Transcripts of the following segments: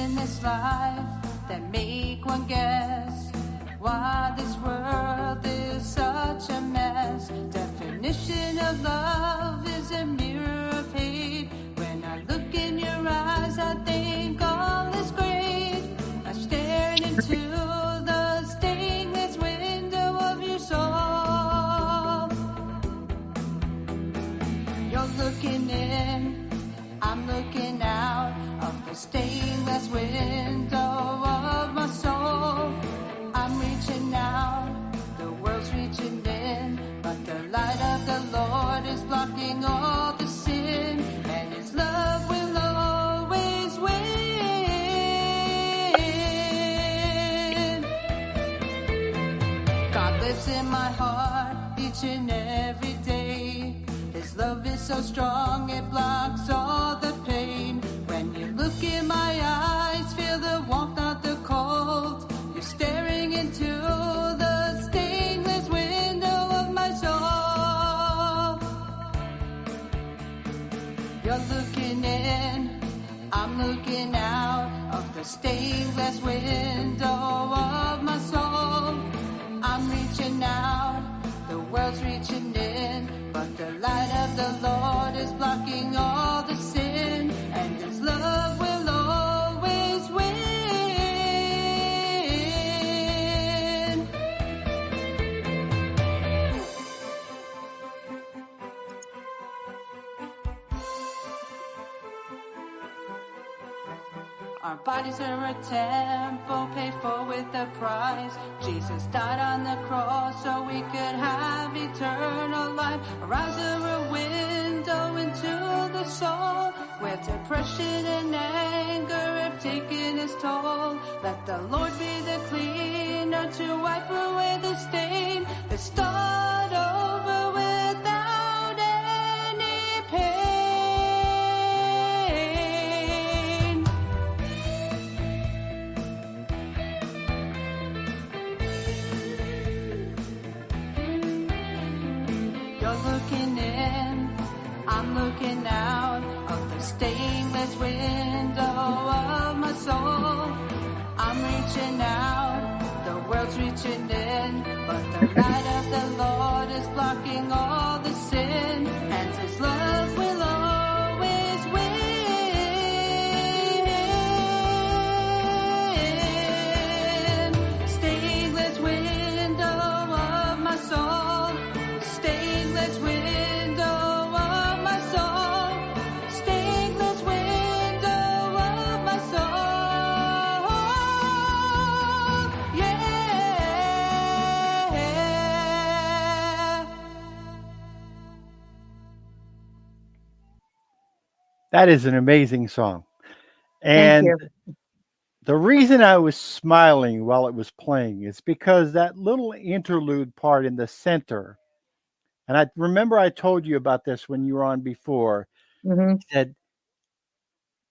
in this life that make one guess why this world is such a mess. Definition of love is a mirror of hate. When I look in your eyes, I think all is great. I'm staring into the stainless window of your soul. You're looking in, I'm looking out of the stainless window of my soul. I'm reaching out, the world's reaching in, but the light of the Lord is blocking all the sin, and His love will always win. God lives in my heart each and every day. His love is so strong, it blocks all the pain. When you look in my eyes, feel the warmth, not the cold. You're staring into the stainless window of my soul. You're looking in, I'm looking out of the stainless window of my soul. I'm reaching out, the world's reaching in, but the light of the Lord is blocking all the sin, and His love will always win. Our bodies are a temple paid for with a price. Jesus died on the cross so we could have eternal life. Our eyes are a window into the soul, where depression and anger have taken its toll. Let the Lord be the cleaner to wipe away the stain. Let's start over without any pain. You're looking in, I'm looking out of the stainless window of my soul. I'm reaching out, the world's reaching in, but the light of the Lord is blocking all the sin, and His love will always win. Stainless window of my soul, stainless window of my soul, stainless window of my soul. Yeah. That is an amazing song. Thank And you. the reason I was smiling while it was playing is because that little interlude part in the center, and I remember I told you about this when you were on before, Hmm. said,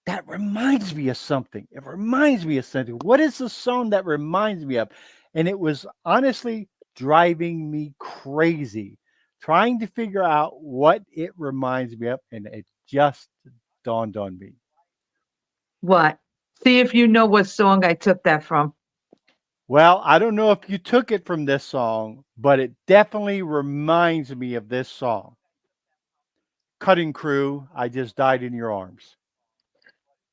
that reminds me of something. It reminds me of something. What is the song that reminds me of? And it was honestly driving me crazy, trying to figure out what it reminds me of. And it just dawned on me. What? See if you know what song I took that from. Well, I don't know if you took it from this song, but it definitely reminds me of this song. Cutting Crew, I Just Died in Your Arms.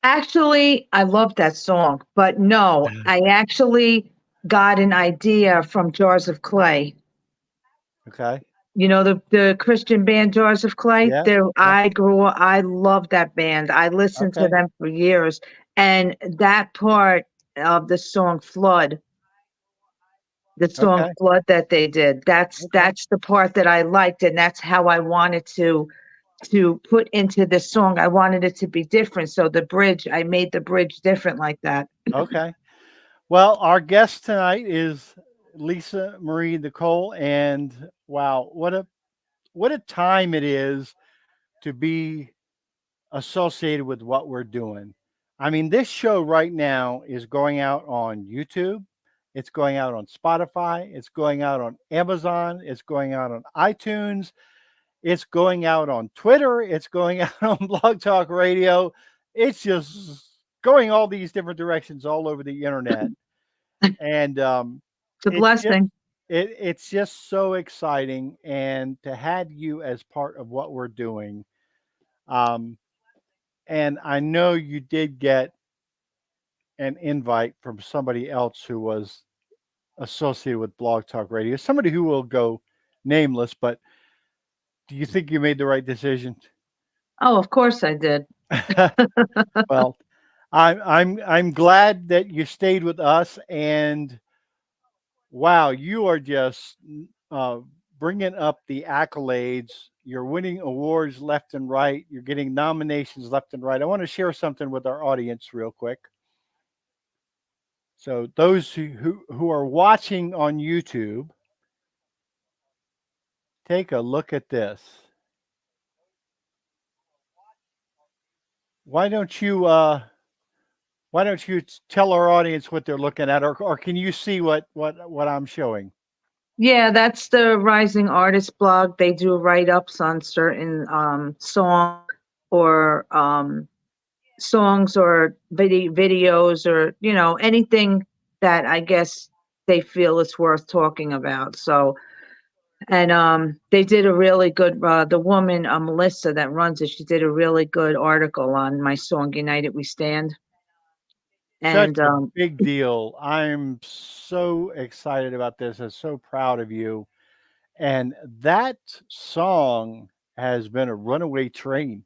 Actually, I love that song, but no, I actually got an idea from Jars of Clay. Okay. You know the Christian band Jars of Clay? Yeah. There Yeah. I love that band. I listened to Okay. them for years. And that part of the song Okay. Flood that they did, Okay. that's the part that I liked, and that's how I wanted to put into this song. I wanted it to be different. So the bridge, I made the bridge different like that. Okay. Well, our guest tonight is Lisa Marie Nicole, and wow, what a time it is to be associated with what we're doing. I mean, this show right now is going out on YouTube. It's going out on Spotify. It's going out on Amazon. It's going out on iTunes. It's going out on Twitter. It's going out on Blog Talk Radio. It's just going all these different directions all over the internet, and It's a it's just blessing. it's just so exciting, and to have you as part of what we're doing. Um, and I know you did get an invite from somebody else who was associated with Blog Talk Radio, somebody who will go nameless, but do you think you made the right decision? Oh, of course I did. Well, I'm glad that you stayed with us, and wow, you are just uh, bringing up the accolades. You're winning awards left and right. You're getting nominations left and right. I want to share something with our audience real quick. So those who are watching on YouTube, take a look at this. Why don't you tell our audience what they're looking at, or can you see what I'm showing? Yeah, that's the Rising Artist blog. They do write-ups on certain or songs or videos or anything that I guess they feel it's worth talking about. So, and they did a really good the woman Melissa that runs it, she did a really good article on my song United We Stand. Such And a big deal. I'm so excited about this and so proud of you. And that song has been a runaway train.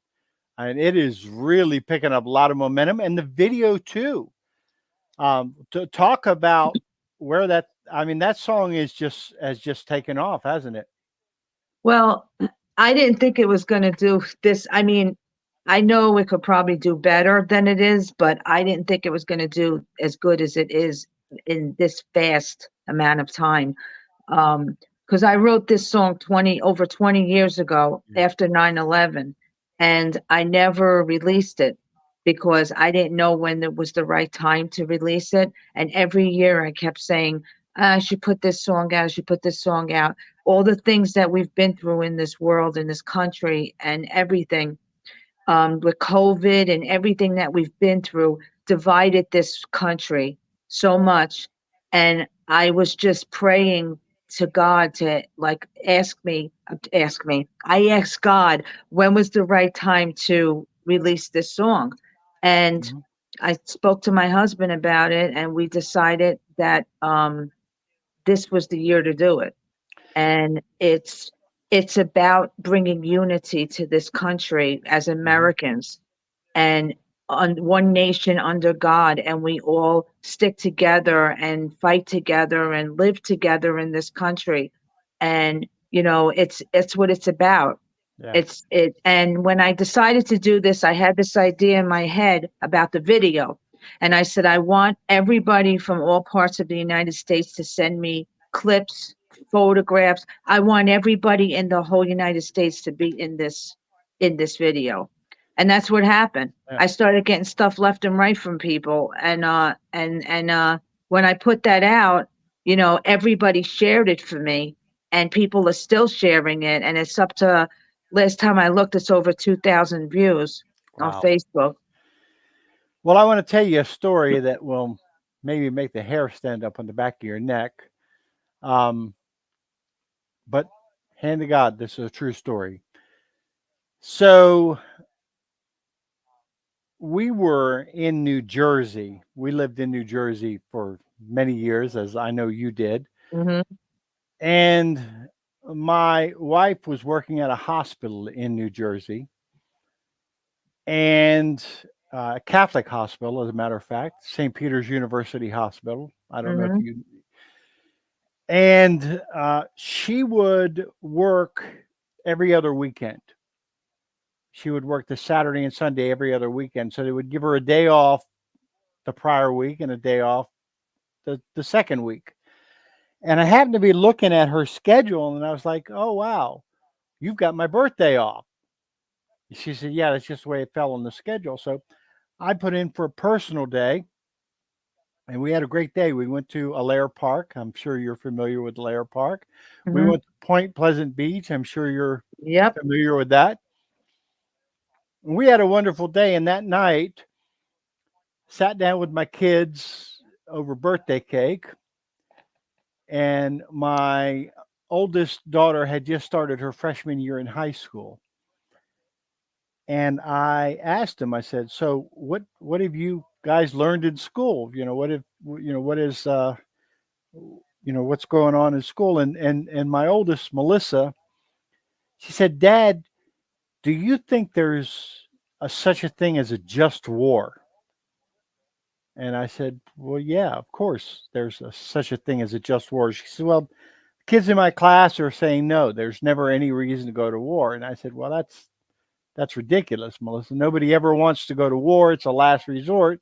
And it is really picking up a lot of momentum. And the video too. To talk about where that I mean, that song is just has just taken off, hasn't it? well, I didn't think it was going to do this. I mean, I know it could probably do better than it is, but I didn't think it was going to do as good as it is in this fast amount of time. Because I wrote this song 20 years ago Yeah. after 9/11, and I never released it because I didn't know when it was the right time to release it. And every year I kept saying, I should put this song out, I should put this song out. All the things that we've been through in this world, in this country, and everything with COVID and everything that we've been through, divided this country so much. And I was just praying to God to like ask me. I asked God when was the right time to release this song. And Mhm. I spoke to my husband about it, and we decided that this was the year to do it. And it's about bringing unity to this country as Mhm. Americans and on one nation under God, and we all stick together and fight together and live together in this country. And it's what it's about. Yes. And when I decided to do this, I had this idea in my head about the video. And I said, I want everybody from all parts of the United States to send me clips, photographs. I want everybody in the whole United States to be in this video. And that's what happened. Yeah. I started getting stuff left and right from people. When I put that out, everybody shared it for me, and people are still sharing it. And it's up to last time I looked, it's over 2,000 views on Wow. Facebook. Well, I want to tell you a story that will maybe make the hair stand up on the back of your neck. Um, but hand to God, this is a true story. So we were in New Jersey. We lived in New Jersey for many years, as I know you did. Hmm. And my wife was working at a hospital in New Jersey, and a Catholic hospital, as a matter of fact, St. Peter's University Hospital. I don't know if Hmm. you. And she would work every other weekend. She would work the Saturday and Sunday every other weekend. So they would give her a day off the prior week and a day off the second week. And I happened to be looking at her schedule, and I was like, oh, wow, you've got my birthday off. She said, yeah, that's just the way it fell on the schedule. So I put in for a personal day, and we had a great day. We went to Alair Park. I'm sure you're familiar with Alair Park. We Hmm. went to Point Pleasant Beach. I'm sure you're Yep. familiar with that. We had a wonderful day, and that night, sat down with my kids over birthday cake, and my oldest daughter had just started her freshman year in high school. And I asked him, I said, "So what have you guys learned in school? What is what's going on in school?" And my oldest, Melissa, she said, "Dad, do you think there's such a thing as a just war?" And I said, "Well, yeah, of course, there's such a thing as a just war." She said, "Well, kids in my class are saying no, there's never any reason to go to war." And I said, "Well, that's ridiculous, Melissa. Nobody ever wants to go to war. It's a last resort.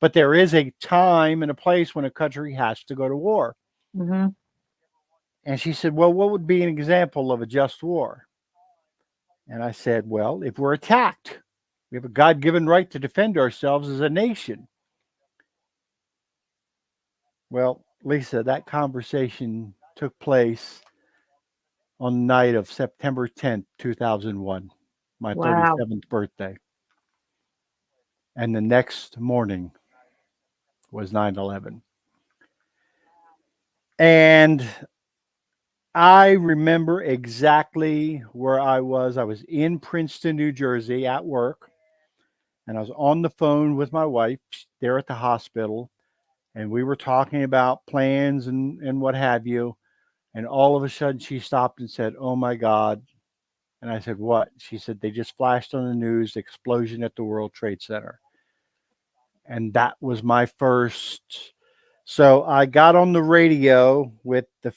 But there is a time and a place when a country has to go to war." Hmm. And she said, "Well, what would be an example of a just war?" And I said, "Well, if we're attacked, we have a God given right to defend ourselves as a nation." Well, Lisa, that conversation took place on the night of September 10th, 2001, my Wow. 37th birthday. And the next morning was 9/11. And I remember exactly where I was. I was in Princeton, New Jersey at work, and I was on the phone with my wife there at the hospital, and we were talking about plans and what have you. And all of a sudden, she stopped and said, "Oh my God." And I said, "What?" She said, "They just flashed on the news, explosion at the World Trade Center." And that was my first. So I got on the radio with the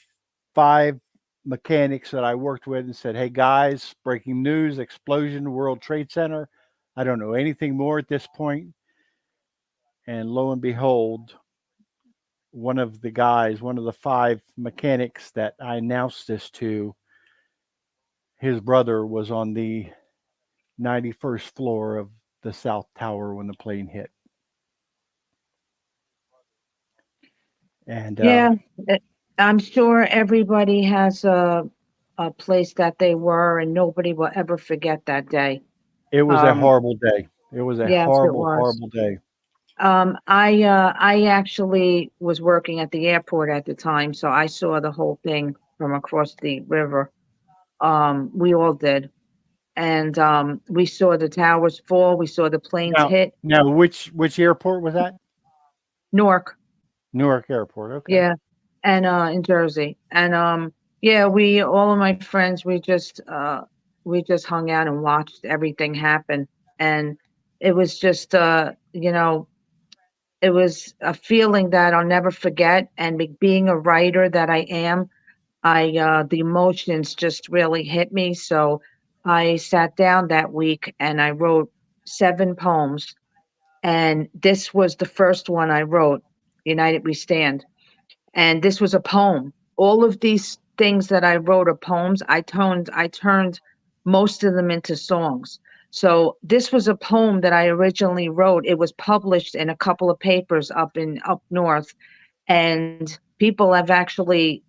five mechanics that I worked with and said, "Hey guys, breaking news, explosion, World Trade Center." I don't know anything more at this point. And lo and behold, one of the five mechanics that I announced this to, his brother was on the 91st floor of the South Tower when the plane hit. And Yeah, eh, I'm sure everybody has a place that they were, and nobody will ever forget that day. it was a Um, horrible day. It was a yes, it horrible, was. horrible day. I actually was working at the airport at the time, so I saw the whole thing from across the river. We all did, and we saw the towers fall. We saw the planes Now, hit which airport was that? Newark. Newark Airport. Okay. Yeah, and in Jersey, and yeah, we all of my friends we just hung out and watched everything happen, and it was just it was a feeling that I'll never forget. And being a writer that I am, the emotions just really hit me. So I sat down that week and I wrote 7 poems, and this was the first one I wrote. United We Stand, and this was a poem. All of these things that I wrote are poems. I turned most of them into songs. So this was a poem that I originally wrote. It was published in a couple of papers up north, and people have actually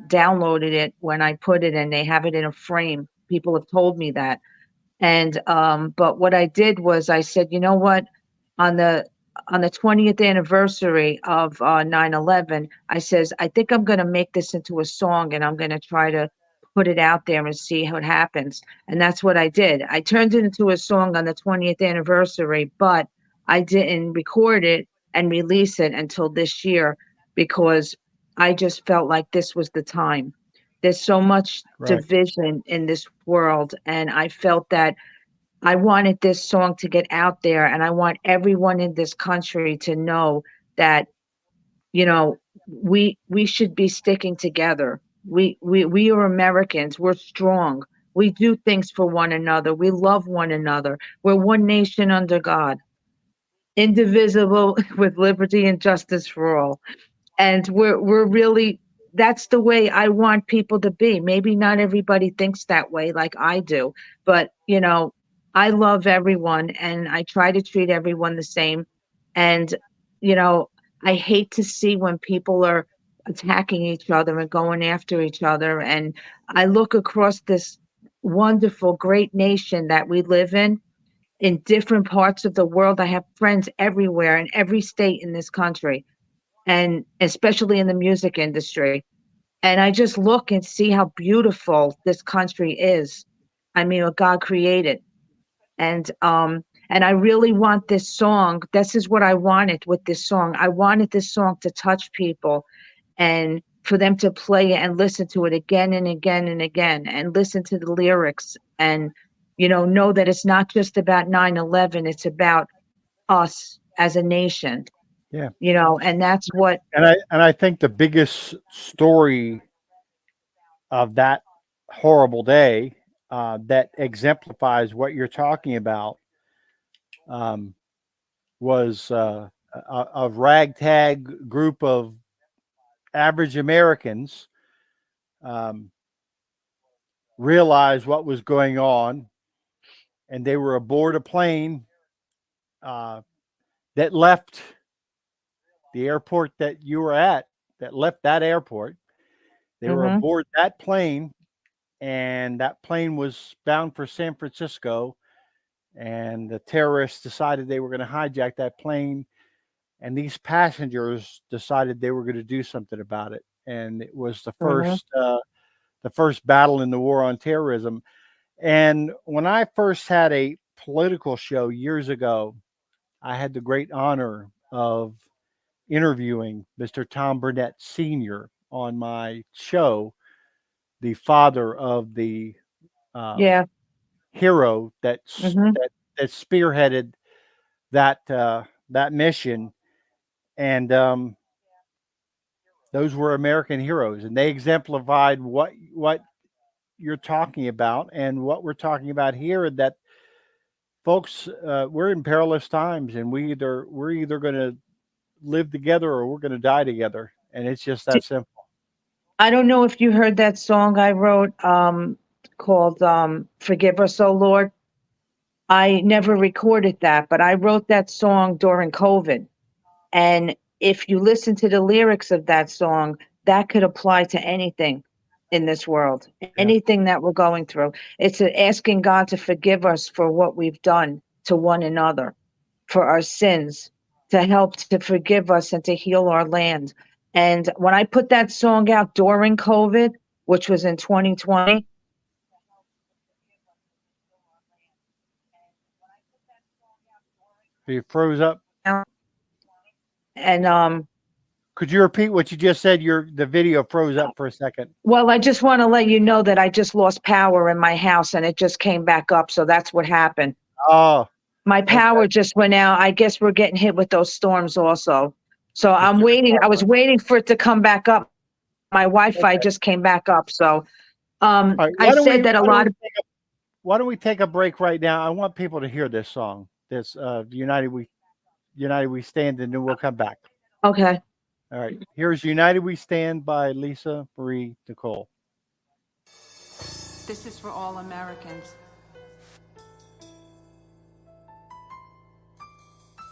downloaded it when I put it, and they have it in a frame. People have told me that. And but what I did was I said, you know what, on the 20th anniversary of 9/11, I says, I think I'm going to make this into a song, and I'm going to try to put it out there and see how it happens. And that's what I did. I turned it into a song on the 20th anniversary, but I didn't record it and release it until this year, because I just felt like this was the time. There's so much Right. division in this world, and I felt that I wanted this song to get out there, and I want everyone in this country to know that, you know, we should be sticking together. We are Americans. We're strong. We do things for one another. We love one another. We're one nation under God, indivisible, with liberty and justice for all. And we're really, that's the way I want people to be. Maybe not everybody thinks that way like I do, but I love everyone, and I try to treat everyone the same. And you know I hate to see when people are attacking each other and going after each other. And I look across this wonderful great nation that we live in, in different parts of the world. I have friends everywhere in every state in this country, and especially in the music industry. And I just look and see how beautiful this country is. I mean, what God created. And I really want this song. This is what I wanted with this song. I wanted this song to touch people and for them to play it and listen to it again and again and again and listen to the lyrics and, know that it's not just about 9/11. It's about us as a nation, Yeah. And that's what. And I think the biggest story of that horrible day that exemplifies what you're talking about was a ragtag group of average Americans realized what was going on, and they were aboard a plane that left the airport that you were at, that left that airport. They were aboard that plane, and that plane was bound for San Francisco. And the terrorists decided they were going to hijack that plane. And these passengers decided they were going to do something about it. And it was the first battle in the war on terrorism. And when I first had a political show years ago, I had the great honor of interviewing Mr. Tom Burnett Sr. on my show, the father of the hero that spearheaded that mission. And those were American heroes, and they exemplified what you're talking about and what we're talking about here. That folks, we're in perilous times, and we're either going to live together or we're going to die together, and it's just that simple. I don't know if you heard that song I wrote called "Forgive Us, O Lord." I never recorded that, but I wrote that song during COVID. And if you listen to the lyrics of that song, that could apply to anything in this world, anything that we're going through. It's asking God to forgive us for what we've done to one another, for our sins, to help to forgive us and to heal our land. And when I put that song out during COVID, which was in 2020, You froze up. and could you repeat what you just said? The video froze up for a second. Well, I just want to let you know that I just lost power in my house and it just came back up. So that's what happened. Oh, my power just went out. I guess we're getting hit with those storms also. So I'm waiting. I was waiting for it to come back up. My Wi-Fi just came back up. So right, I said that a lot of. Why don't we take a break right now? I want people to hear this song. This United We Stand, and then we'll come back. Okay. All right. Here's United We Stand by Lisa Marie Nicole. This is for all Americans.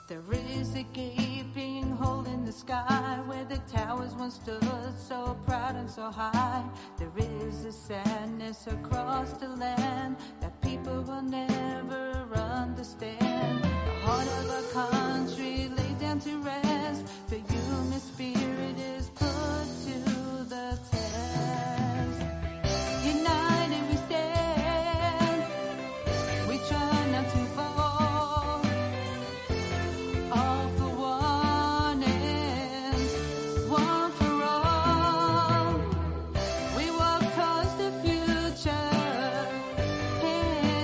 There is a gaping hole in the sky where the towers once stood so proud and so high. There is a sadness across the land that people will never understand. The heart of our country laid down to rest. The human spirit is put to the test. United we stand. We try not to fall. All for one and one for all. We walk towards the future, hand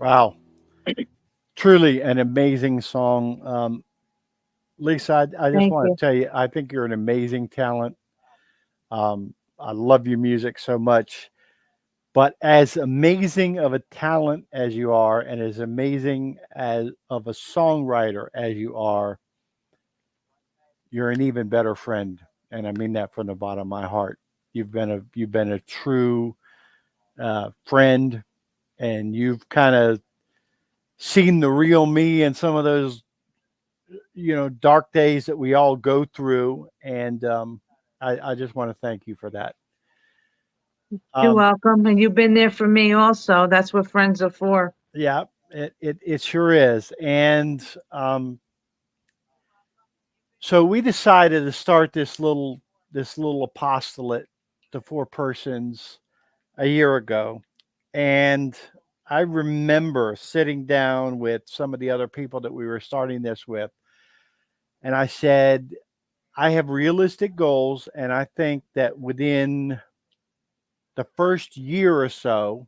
Wow. Truly an amazing song. Lisa, I just Thank want you. to tell you, I think you're an amazing talent. I love your music so much. But as amazing of a talent as you are, and as amazing as of a songwriter as you are, you're an even better friend. And I mean that from the bottom of my heart. You've been a true friend, and you've kind of seen the real me in some of those dark days that we all go through. And I just want to thank you for that. You're Um, welcome. And you've been there for me also. That's what friends are for. yeah, it sure is. And so we decided to start this little apostolate to four persons a year ago. And I remember sitting down with some of the other people that we were starting this with, and I said, I have realistic goals, and I think that within the first year or so,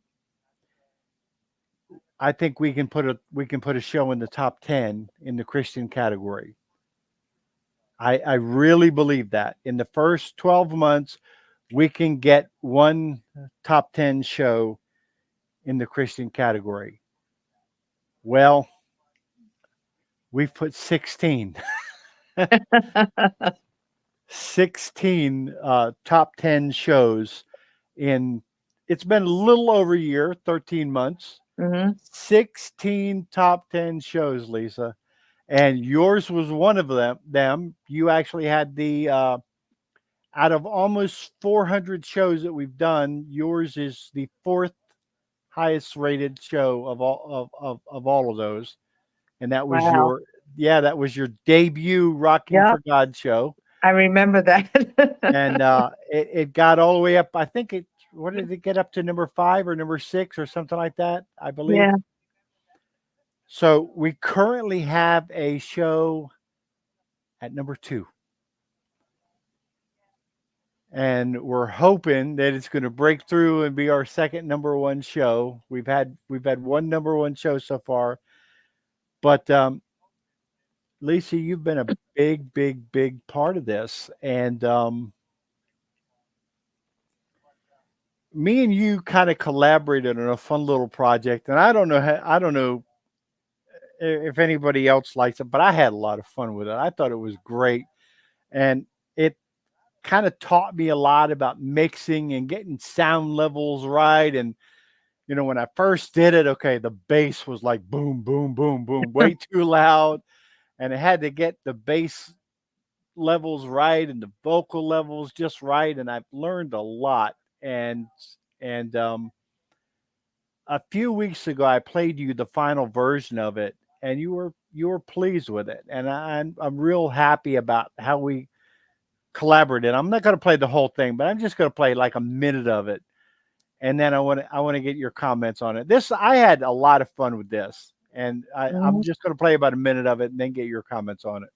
I think we can put a show in the top 10 in the Christian category. I really believe that in the first 12 months we can get one top 10 show in the Christian category. Well, we've put 16 16 top 10 shows in. It's been a little over a year, 13 months. Hmm. 16 top 10 shows, Lisa, and yours was one of them. You actually had the out of almost 400 shows that we've done, yours is the fourth highest rated show of all of those. And that was Wow. your, yeah, that was your debut Rocking Yep. for God show. I remember And that. it got all the way up. I think what did it get up to, number 5 or number 6 or something like that, I believe. Yeah. So we currently have a show at number 2, and we're hoping that it's going to break through and be our second number 1 show. We've had one number 1 show so far, but Lisa, you've been a big, big, big part of this, and me and you kind of collaborated on a fun little project. And I don't know if anybody else likes it, but I had a lot of fun with it. I thought it was great, and it kind of taught me a lot about mixing and getting sound levels right. And when I first did it, okay, the bass was like boom, boom, boom, boom, way too loud, and it had to get the bass levels right and the vocal levels just right. And I've learned a lot. And a few weeks ago, I played you the final version of it, and you were pleased with it, and I'm real happy about how we collaborated. I'm not going to play the whole thing, but I'm just going to play like a minute of it, and then I want to get your comments on it. This I had a lot of fun with this, and I'm Mhm. just going to play about a minute of it and then get your comments on it.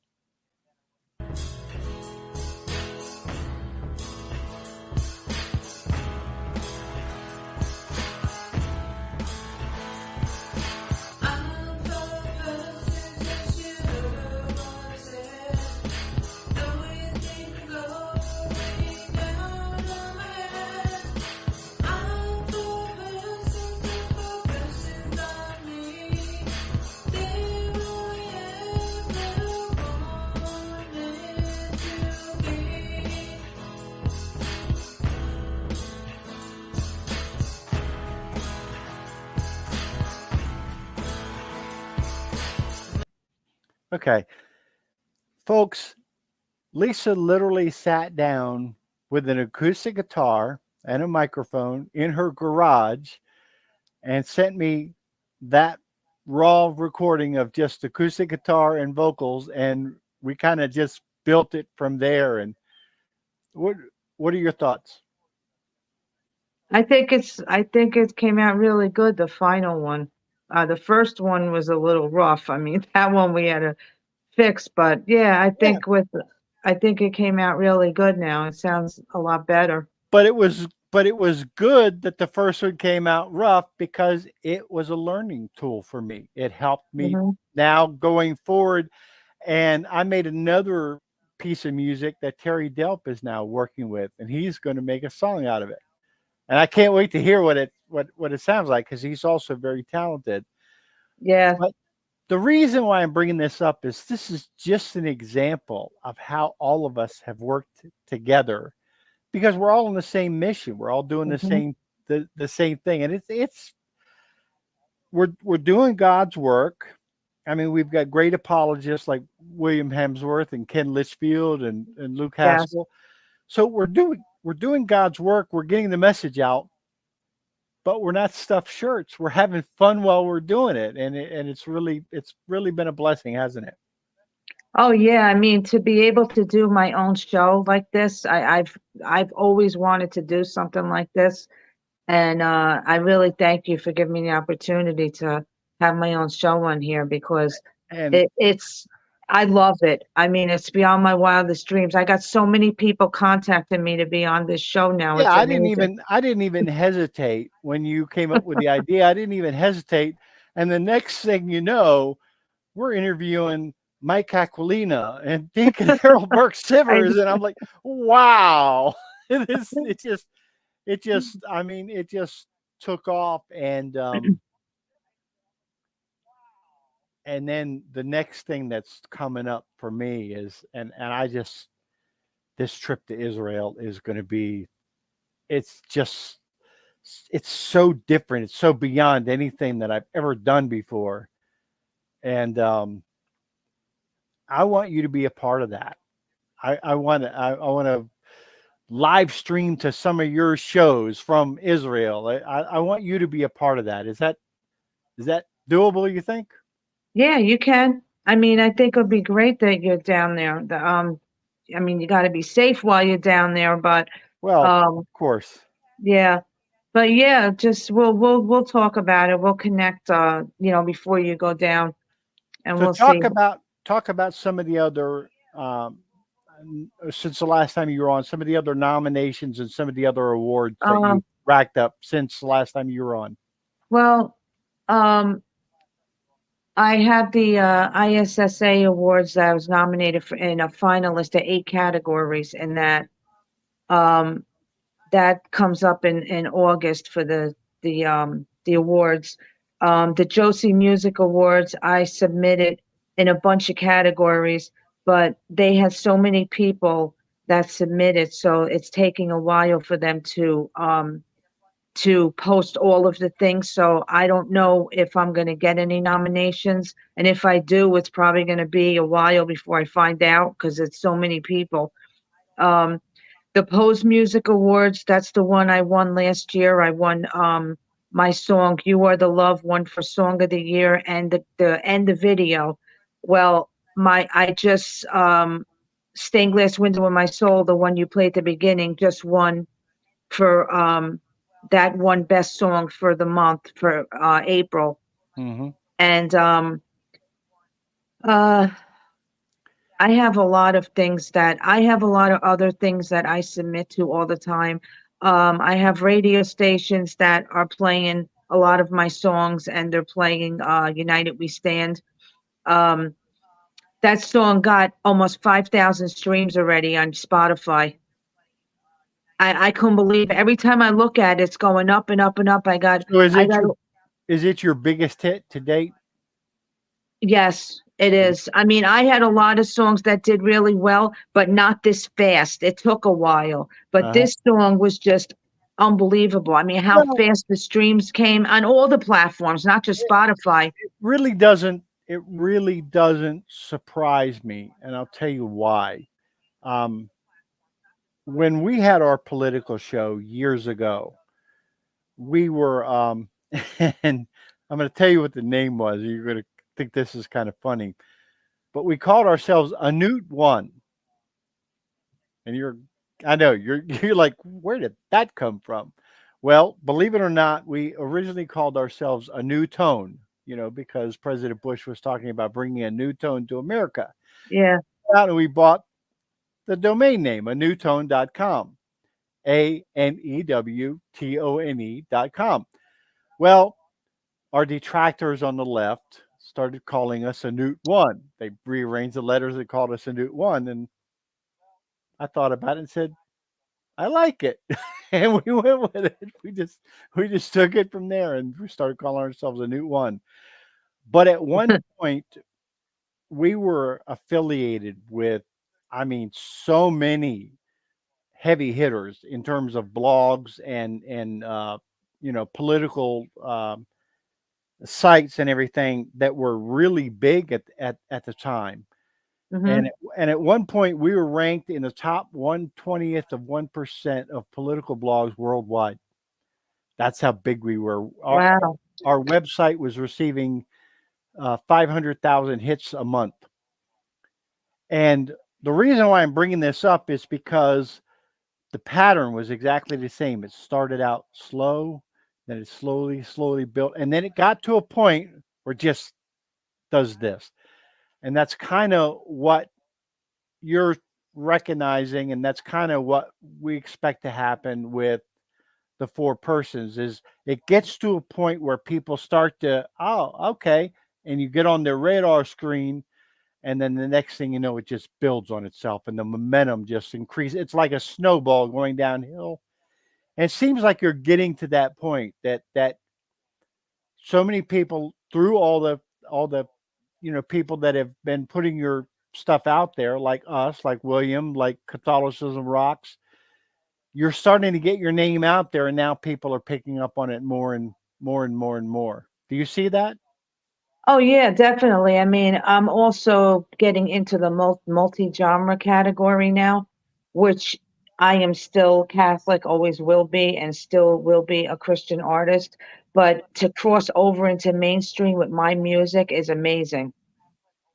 Okay, folks, Lisa literally sat down with an acoustic guitar and a microphone in her garage and sent me that raw recording of just acoustic guitar and vocals, and we kind of just built it from there. And what what are your thoughts? I think it came out really good, the final one. The first one was a little rough. I mean, that one we had to fix, but yeah, I think it came out really good now. It sounds a lot better. But it was but it was good that the first one came out rough because it was a learning tool for me. It helped me Hmm. now going forward. And I made another piece of music that Terry Delp is now working with, and he's going to make a song out of it. And I can't wait to hear what it sounds like because he's also very talented. Yeah. But the reason why I'm bringing this up is this is just an example of how all of us have worked together because we're all on the same mission. We're all doing Hmm. the same thing, and it's we're doing God's work. I mean, we've got great apologists like William Hemsworth and Ken Litchfield and Luke Yes. Haskell. So we're doing God's work. We're getting the message out, but we're not stuffed shirts. We're having fun while we're doing it, and it's really been a blessing, hasn't it? Oh yeah, I mean to be able to do my own show like this, I've always wanted to do something like this, and I really thank you for giving me the opportunity to have my own show on here because And it's I love it. I mean, it's beyond my wildest dreams. I got so many people contacting me to be on this show now. yeah, It's I didn't amazing. even I didn't even hesitate when you came up with the idea. I didn't even hesitate, and the next thing you know, we're interviewing Mike Aquilina and Deacon Harold Burke I Sivers, and I'm like, wow, it just I mean it just took off, and then the next thing that's coming up for me is and I just this trip to Israel is going to be it's just it's so different. It's so beyond anything that I've ever done before, and I want you to be a part of that. I want to live stream to some of your shows from Israel. I want you to be a part of that. Is that doable? You think? Yeah, you can. I mean, I think it'd be great that you're down there. I mean, you got to be safe while you're down there, but Well, of um, course. yeah. But yeah, just we'll talk about it. We'll connect before you go down and So we'll see. talk about some of the other since the last time you were on, some of the other nominations and some of the other awards that you Um racked up since the last time you were on. well, um I have the ISSA awards that I was nominated for in a finalist at 8 categories and um that comes up in August for the awards. The Josie Music Awards I submitted in a bunch of categories, but they had so many people that submitted, so it's taking a while for them to post all of the things. So I don't know if I'm going to get any nominations, and if I do, it's probably going to be a while before I find out because it's so many people. Um, the Pose Music Awards, that's the one I won last year. I won my song You Are the Love won for Song of the Year and the video. Well, my I just Stained Glass Window in My Soul, the one you played at the beginning, just won for that one best song for the month for April. Hmm. And uh I have a lot of things that I have a lot of other things that I submit to all the time. I have radio stations that are playing a lot of my songs and they're playing United We Stand. Um, that song got almost 5,000 streams already on Spotify. I couldn't believe it. Every time I look at it, it's going up and up and up. So I got is it your biggest hit to date? Yes, it is. I mean, I had a lot of songs that did really well, but not this fast. It took a while. But Uh-huh. this song was just unbelievable. I mean, how Well, fast the streams came on all the platforms, not just Spotify. it really doesn't surprise me, and I'll tell you why. Um, when we had our political show years ago, we were and I'm going to tell you what the name was. You're going to think this is kind of funny, but we called ourselves a Newt One, and I know you're like, where did that come from? Well, believe it or not, we originally called ourselves a New Tone. Because President Bush was talking about bringing a new tone to America. Yeah. Out and we bought the domain name, a newtone.com. ANEWTONE.com. Well, our detractors on the left started calling us a Newt One. They rearranged the letters and called us a Newt One. And I thought about it and said, I like it. And we went with it. We just took it from there and we started calling ourselves a Newt One. But at one point, we were affiliated with, I mean, so many heavy hitters in terms of blogs and political sites and everything that were really big at the time. And Hmm. and at one point we were ranked in the top 1/20th of 1% of political blogs worldwide. That's how big we were. Wow. Our website was receiving 500,000 hits a month. And the reason why I'm bringing this up is because the pattern was exactly the same. It started out slow, then it slowly built, and then it got to a point where it just does this. And that's kind of what you're recognizing, and that's kind of what we expect to happen with the four persons is it gets to a point where people start to, oh, okay, and you get on their radar screen, and then the next thing you know, it just builds on itself and the momentum just increases. It's like a snowball going downhill. And it seems like you're getting to that point that so many people through all the people that have been putting your stuff out there, like us, like William, like Catholicism Rocks, you're starting to get your name out there, and now people are picking up on it more and more and more and more. Do you see that? Oh yeah, definitely. I mean, I'm also getting into the multi-genre category now, which I am still Catholic, always will be, and still will be a Christian artist. But to cross over into mainstream with my music is amazing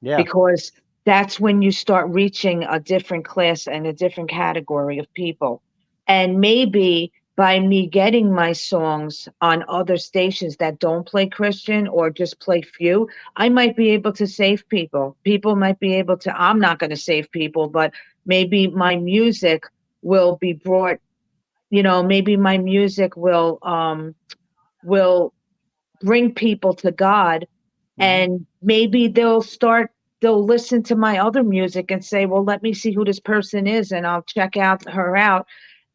Yeah. because that's when you start reaching a different class and a different category of people. And maybe by me getting my songs on other stations that don't play Christian or just play few, I might be able to save people. People might be able to, I'm not going to save people, but maybe my music will be brought, maybe my music will bring people to God, Hmm. and maybe they'll listen to my other music and say, well, let me see who this person is and I'll check out her out.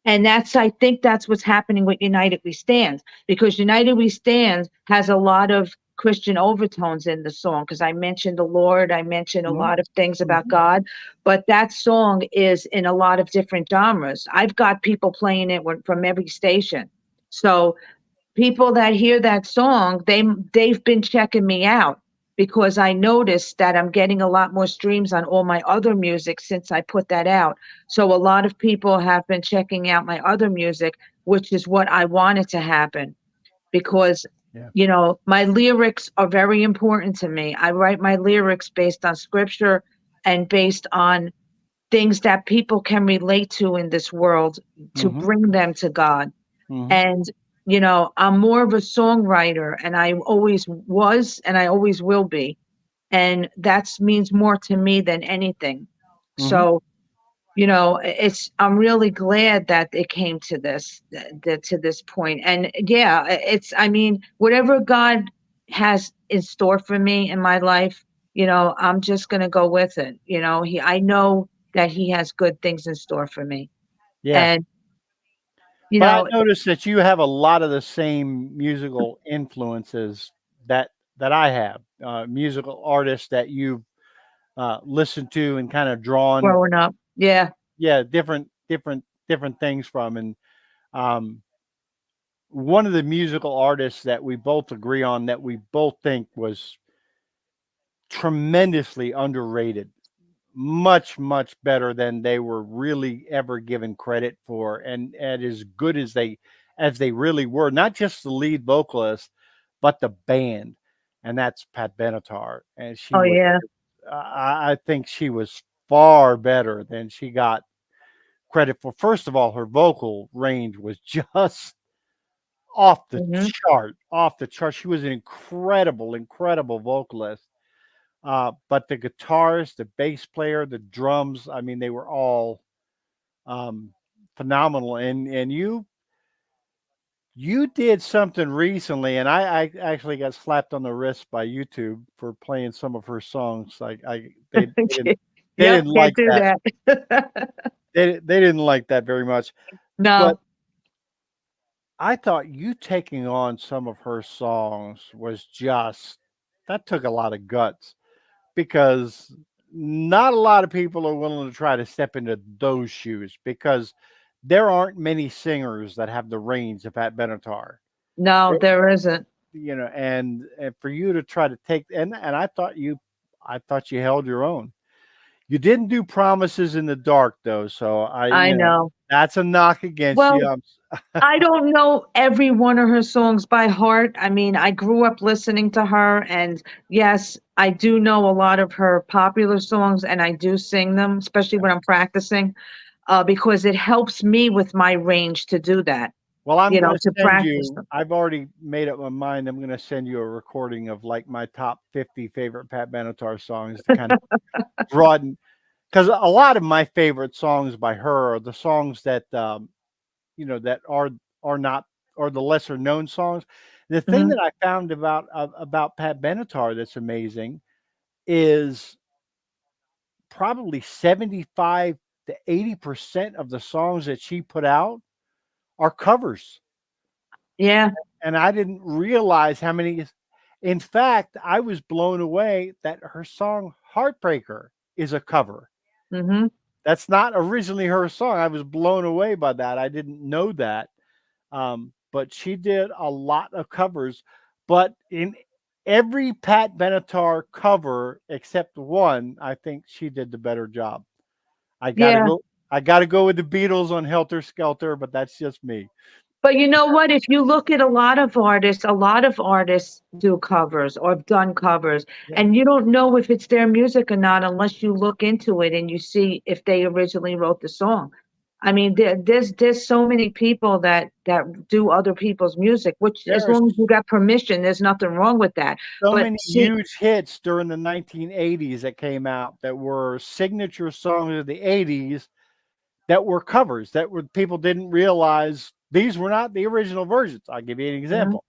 And I think that's what's happening with United We Stand, because United We Stand has a lot of Christian overtones in the song. Because I mentioned the Lord, I mentioned a Hmm. lot of things about Hmm. God, but that song is in a lot of different genres. I've got people playing it from every station. So people that hear that song, they've been checking me out because I noticed that I'm getting a lot more streams on all my other music since I put that out. So a lot of people have been checking out my other music, which is what I wanted to happen because Yeah. my lyrics are very important to me. I write my lyrics based on scripture and based on things that people can relate to in this world to Hmm. bring them to God. Hmm. And, I'm more of a songwriter, and I always was, and I always will be. And that means more to me than anything. Hmm. So, I'm really glad that it came to to this point. And yeah, I mean, whatever God has in store for me in my life, I'm just going to go with it. I know that he has good things in store for me. Yeah. And, you But I know, noticed that you have a lot of the same musical influences that I have. Musical artists that you've listened to and kind of drawn, growing up. Yeah. yeah, different things from. And um, one of the musical artists that we both agree on that we both think was tremendously underrated, much better than they were really ever given credit for, and as good as they really were, not just the lead vocalist but the band, and that's Pat Benatar. And she Oh was, yeah. I think she was far better than she got credit for. First of all, her vocal range was just Hmm. off the chart. She was an incredible vocalist. But the guitars, the bass player, the drums, I mean, they were all um, phenomenal. And you did something recently, and I actually got slapped on the wrist by YouTube for playing some of her songs. They Yep, didn't can't like do that. that. They didn't like that very much. But No, I thought you taking on some of her songs was just that took a lot of guts because not a lot of people are willing to try to step into those shoes because there aren't many singers that have the range of Pat Benatar. no, there isn't. And for you to try to take and I thought you held your own. You didn't do Promises in the Dark though, so I know. that's a knock against Well, you. I don't know every one of her songs by heart. I mean, I grew up listening to her, and yes, I do know a lot of her popular songs, and I do sing them, especially when I'm practicing, because it helps me with my range to do that, Well, I'm going to to send practice you. them. I've already made up my mind. I'm going to send you a recording of like my top 50 favorite Pat Benatar songs to kind of broaden, because a lot of my favorite songs by her are the songs that that are not or the lesser known songs. The thing Hmm. that I found about Pat Benatar that's amazing is probably 75 to 80% of the songs that she put out are covers. Yeah. And I didn't realize how many. In fact, I was blown away that her song "Heartbreaker" is a cover. Hmm. That's not originally her song. I was blown away by that. I didn't know that. But she did a lot of covers. But in every Pat Benatar cover except one, I think she did the better job. I gotta Yeah. go. I gotta go with the Beatles on Helter Skelter, but that's just me. But you know what? If you look at a lot of artists do covers or have done covers, Yeah. and you don't know if it's their music or not unless you look into it and you see if they originally wrote the song. I mean, there's so many people that do other people's music, which as There's long as you got permission, there's nothing wrong with that. so But many see, huge hits during the 1980s that came out that were signature songs of the 80s that were covers that were people didn't realize these were not the original versions. I'll give you an mhm, example.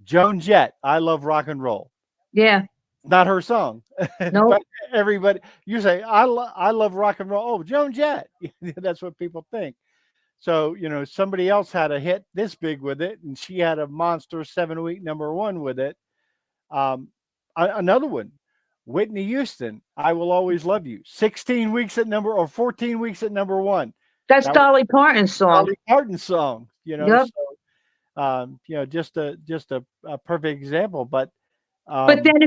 Joan Jett, I Love Rock and Roll. yeah, Not her song. no, But everybody, you say, I love rock and roll. Oh, Joan Jett. That's what people think. So, somebody else had a hit this big with it, and she had a monster 7-week number one with it. Um, Another one, Whitney Houston, I Will Always Love You. 16 weeks at number or 14 weeks at number one. that's That was Dolly Parton's song. Dolly Parton's song, Yep. so just a perfect example. But But um, then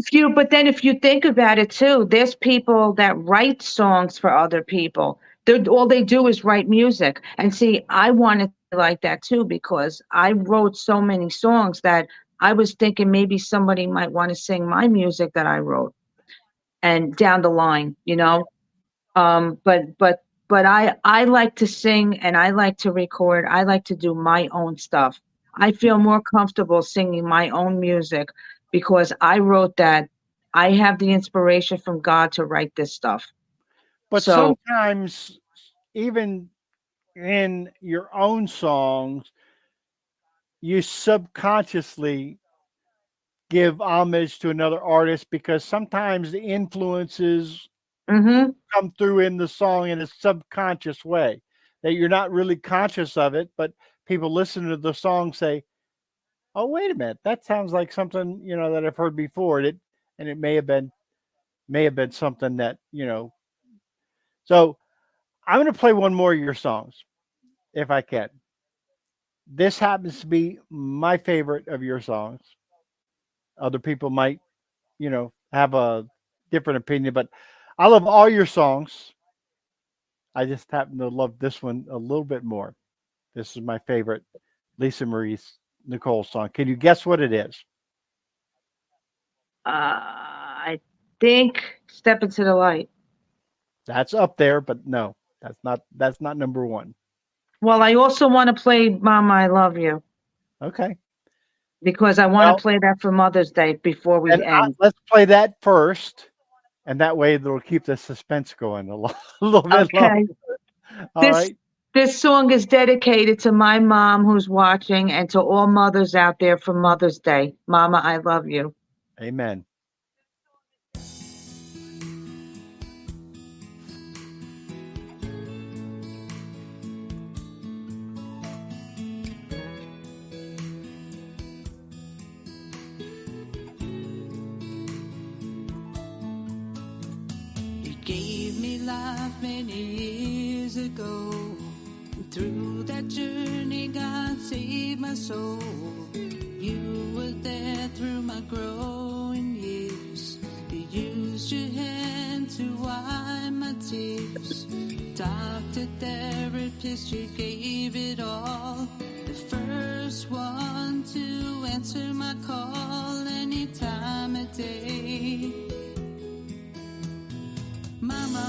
if you think about it too, there's people that write songs for other people. All they do is write music. And see, I wanted to be like that too because I wrote so many songs that I was thinking maybe somebody might want to sing my music that I wrote and down the line, you know. But I like to sing and I like to record. I like to do my own stuff. I feel more comfortable singing my own music because I wrote that. I have the inspiration from God to write this stuff. but So, sometimes even in your own songs, you subconsciously give homage to another artist because sometimes the influences mhm, come through in the song in a subconscious way that you're not really conscious of it, but people listen to the song say, "Oh, wait a minute, that sounds like something that I've heard before." And it may have been something that. So I'm going to play one more of your songs if I can. This happens to be my favorite of your songs. Other people might, have a different opinion, but I love all your songs. I just happen to love this one a little bit more. This is my favorite Lisa Marie's Nicole song. Can you guess what it is? I think Step Into the Light. That's up there, but no, that's not number one. Well, I also want to play Mama, I Love You Okay. because I want Well, to play that for Mother's Day before we then end. let's play that first, and that way it'll keep the suspense going a little bit longer. Okay. All This right. This song is dedicated to my mom who's watching and to all mothers out there for Mother's Day. Mama, I love you. Amen. You gave me life many years ago. And through that journey, God saved my soul. You were there through my growing years. You used your hand to wipe my tears. Doctor, therapist, you gave it all. The first one to answer my call any time of day. Mama,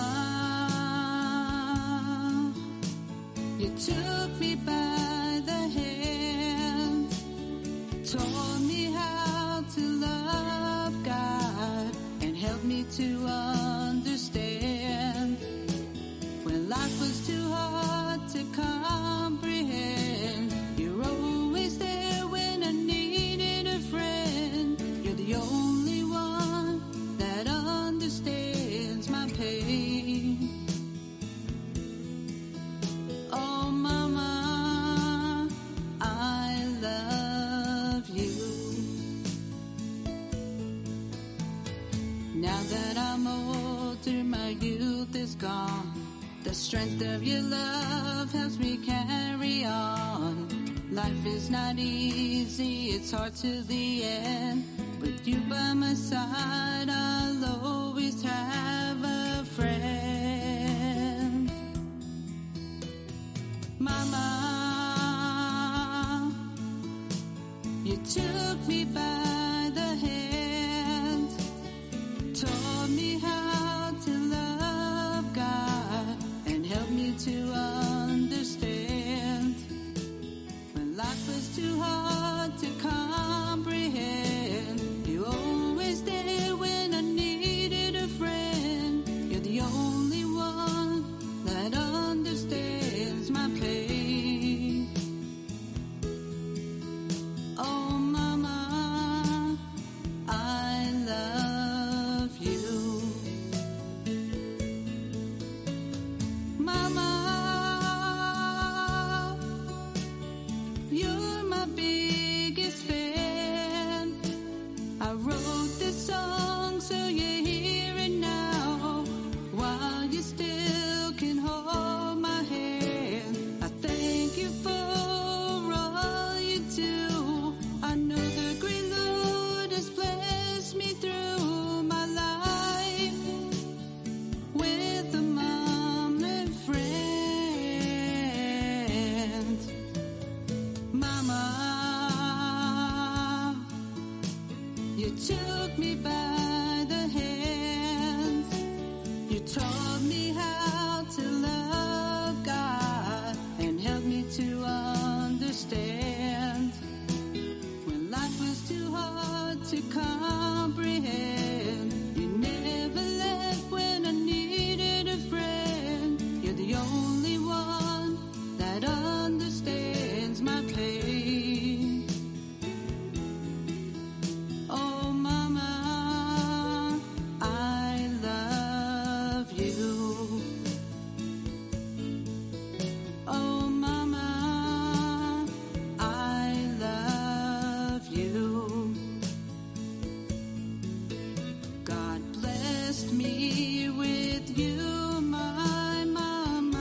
you took me by the hand, taught me how to love God, and helped me to understand when life was too hard to comprehend. You're always there when I needed a friend. You're the only one that understands my pain. Oh, Mama, I love you. Now that I'm older, my youth is gone. The strength of your love helps me carry on. Life is not easy, it's hard to the end. With you by my side, I'll always have a friend. Mama, you took me by the hand, taught me how to love God, and helped me to understand when life was too hard to comprehend. You always there when I needed a friend. You're the only one that understands my pain. Oh, Mama, I love you. Mama, you're my biggest fan. I wrote this song so you hear it now. While you still can hold my hand, I thank you for all you do. I know the great Lord has blessed me through my life with a mom and friend. Mama, you took me by the hand. You taught me how to love God and helped me to understand when life was too hard to comprehend. You never left when I needed a friend. You're the only one that understands my pain. Oh, Mama, I love you. Oh, Mama, I love you. God blessed me with you, my Mama.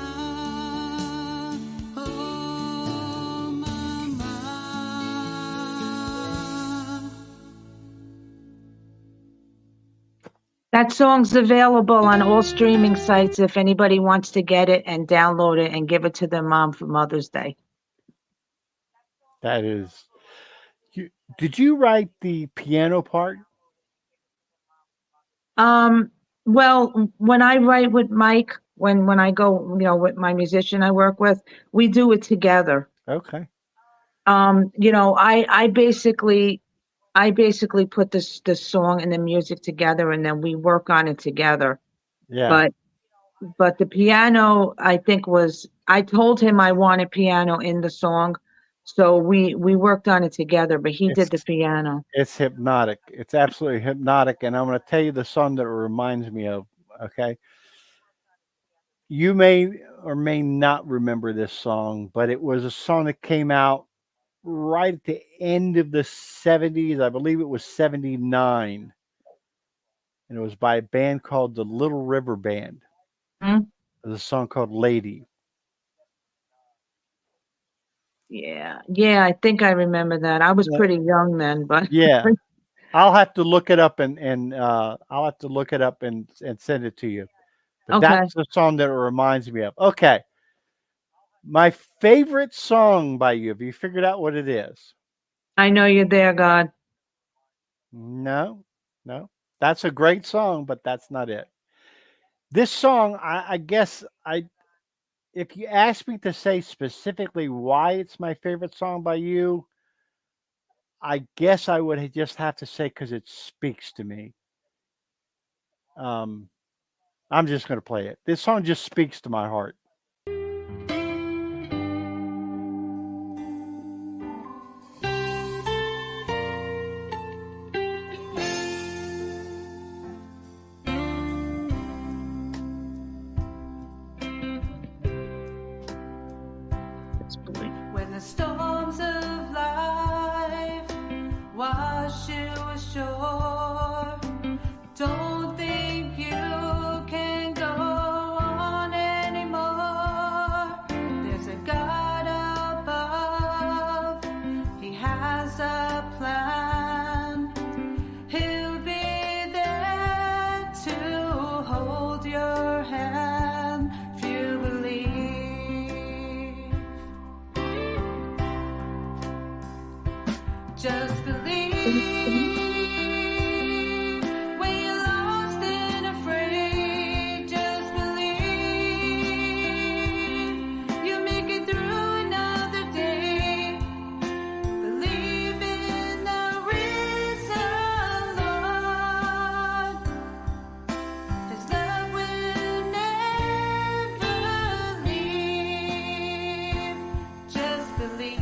Oh, Mama. That song's available on all streaming sites if anybody wants to get it and download it and give it to their mom for Mother's Day. That is. You, did you write the piano part? Well, when I write with Mike, when I go, with my musician I work with, we do it together. Okay. I basically put this song and the music together and then we work on it together. Yeah. But but the piano, I think, I told him I wanted piano in the song, so we worked on it together, but he It's did the piano. it's hypnotic. It's absolutely hypnotic, and I'm going to tell you the song that it reminds me of. Okay, you may or may not remember this song, but it was a song that came out right at the end of the 70s. I believe it was 79, and it was by a band called the Little River Band. Hmm? There's a song called Lady. Yeah, yeah, I think I remember that. I was Yeah. pretty young then, but Yeah. I'll have to look it up and I'll have to look it up and send it to you. But okay. that's the song that it reminds me of. Okay. My favorite song by you. Have you figured out what it is? I know you're there, God. No, no. That's a great song, but that's not it. This song, I guess if you ask me to say specifically why it's my favorite song by you, I guess I would just have to say because it speaks to me. Um, I'm just going to play it. This song just speaks to my heart. Let's believe. When the storms of life wash you ashore, don't think you can go on anymore. There's a God above, He has a plan. He'll be there to hold your hand if you believe. Just believe. When you're lost and afraid, just believe. You'll make it through another day. Believe in the risen Lord. His love will never leave. Just believe.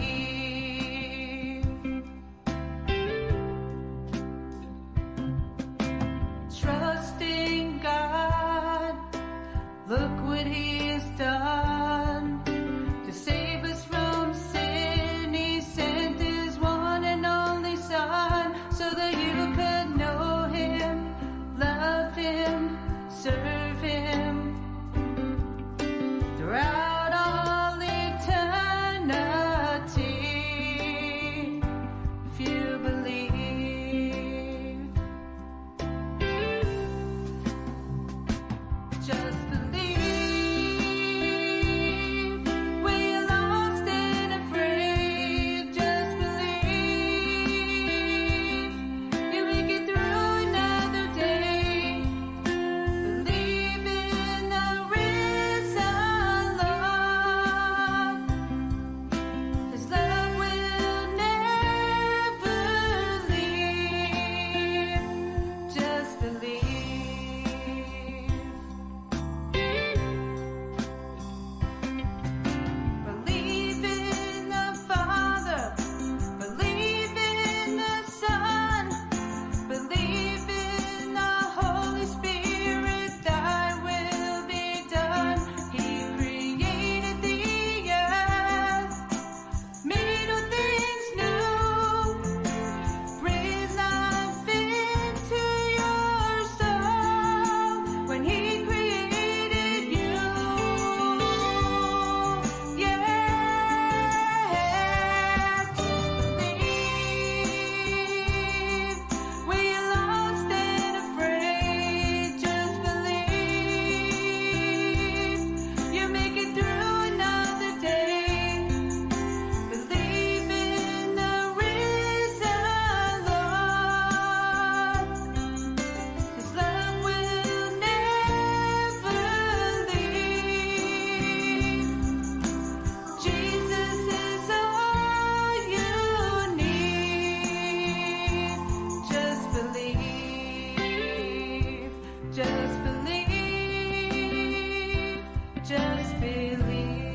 believe.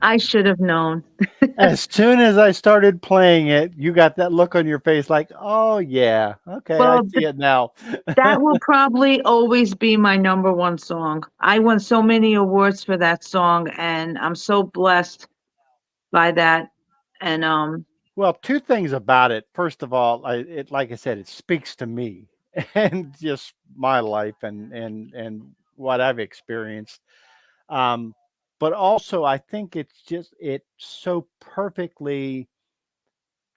I should have known. As soon as I started playing it, you got that look on your face like, "Oh, yeah. Okay, I Well, see it now." that will probably always be my number one song. I won so many awards for that song, and I'm so blessed by that. And Well, 2 things about it. First of all, like I said, it speaks to me and just my life and what I've experienced. Um, but also I think it so perfectly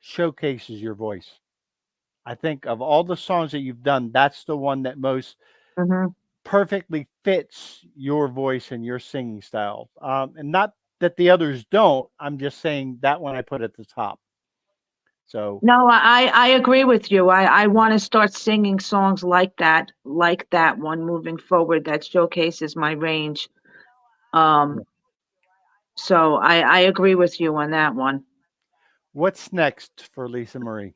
showcases your voice. I think of all the songs that you've done, that's the one that most mhm. perfectly fits your voice and your singing style. And not that the others don't. I'm just saying that one I put at the top. So, No, I agree with you. I want to start singing songs like that one moving forward that showcases my range. yeah. Um, so I agree with you on that one. What's next for Lisa Marie?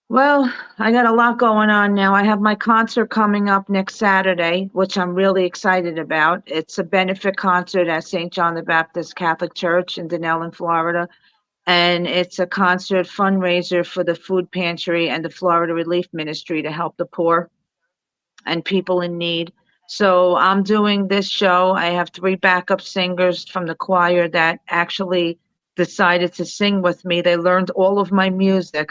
Well, I got a lot going on now. I have my concert coming up next Saturday, which I'm really excited about. It's a benefit concert at St. John the Baptist Catholic Church in Denellen, Florida. And it's a concert fundraiser for the food pantry and the Florida Relief Ministry to help the poor and people in need. So I'm doing this show. I have three backup singers from the choir that actually decided to sing with me. They learned all of my music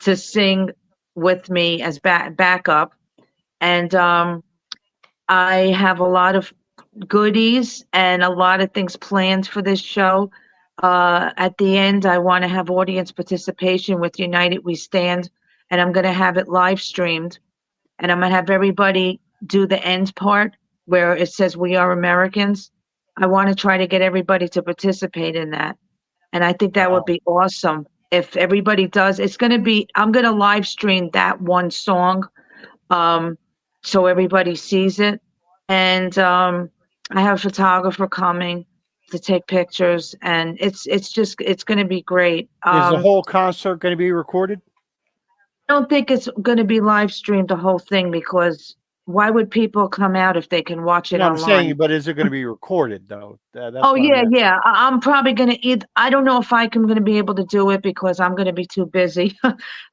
to sing with me as backup. And I have a lot of goodies and a lot of things planned for this show. At the end, I want to have audience participation with United We Stand, and I'm going to have it live streamed. And I'm going to have everybody do the end part where it says We Are Americans. I want to try to get everybody to participate in that. And I think that would Wow. be awesome if everybody does. It's going to be, I'm going to live stream that one song um, so everybody sees it. And I have a photographer coming to take pictures, and it's going to be great. Is the whole concert going to be recorded? I don't think it's going to be live streamed the whole thing because why would people come out if they can watch it No, I'm saying, online? but is it going to be recorded though? That's Oh what I'm yeah, asking. yeah. I'm probably gonna eat. I don't know if I'm gonna be able to do it because I'm gonna be too busy.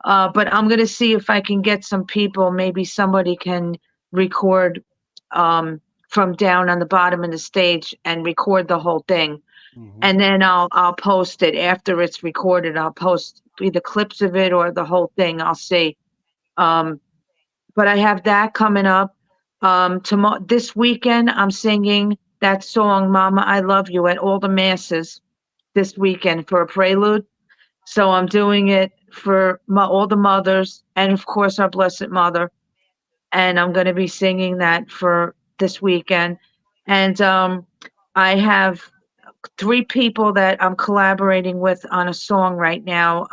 But I'm gonna see if I can get some people. Maybe somebody can record from down on the bottom of the stage and record the whole thing, Hmm. and then I'll post it after it's recorded. I'll post either clips of it or the whole thing. I'll see. Um, but I have that coming up. Tomorrow, this weekend, I'm singing that song, Mama, I Love You, at all the masses this weekend for a prelude. So I'm doing it for all the mothers and, of course, our Blessed Mother. And I'm going to be singing that for this weekend. And I have three people that I'm collaborating with on a song right now.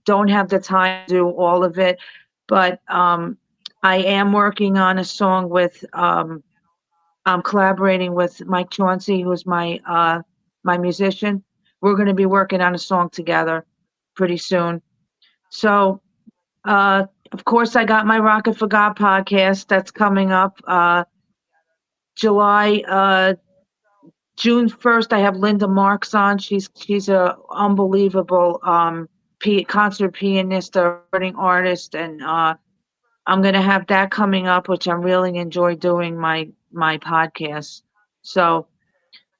Don't have the time to do all of it, but I am working on a song with. I'm collaborating with Mike Chauncey, who's my musician. We're going to be working on a song together pretty soon. So, of course, I got my Rocket for God podcast that's coming up July June 1st, I have Linda Marks on. She's a unbelievable concert pianist, a recording artist, and I'm gonna have that coming up, which I'm really enjoy doing my podcast. So